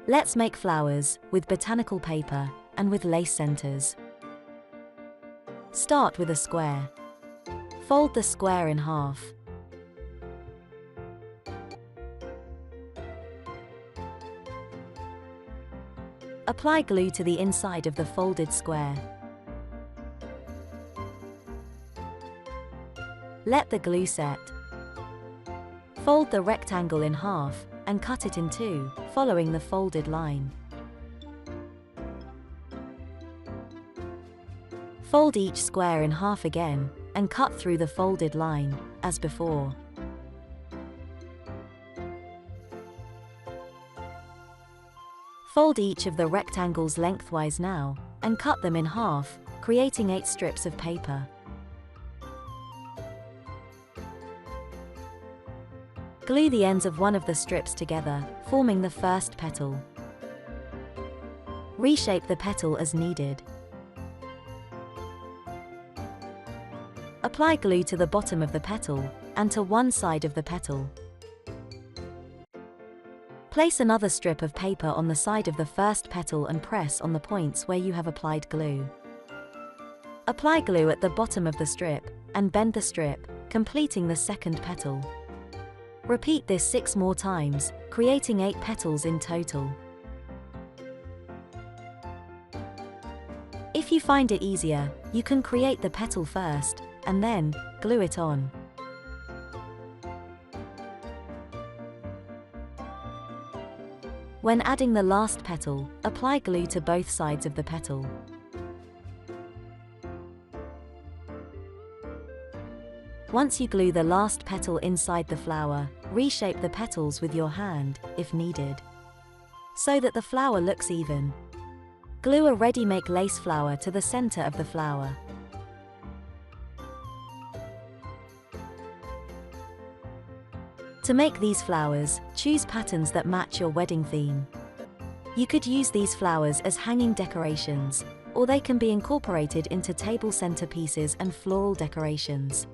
Let's make flowers with botanical paper and with lace centers. Start with a square. Fold the square in half. Apply glue to the inside of the folded square. Let the glue set. Fold the rectangle in half and cut it in two, following the folded line. Fold each square in half again and cut through the folded line, as before. Fold each of the rectangles lengthwise now, and cut them in half, creating 8 strips of paper. Glue the ends of one of the strips together, forming the first petal. Reshape the petal as needed. Apply glue to the bottom of the petal, and to one side of the petal. Place another strip of paper on the side of the first petal and press on the points where you have applied glue. Apply glue at the bottom of the strip, and bend the strip, completing the second petal. Repeat this 6 more times, creating 8 petals in total. If you find it easier, you can create the petal first, and then glue it on. When adding the last petal, apply glue to both sides of the petal. Once you glue the last petal inside the flower, reshape the petals with your hand, if needed, so that the flower looks even. Glue a ready-made lace flower to the center of the flower. To make these flowers, choose patterns that match your wedding theme. You could use these flowers as hanging decorations, or they can be incorporated into table centerpieces and floral decorations.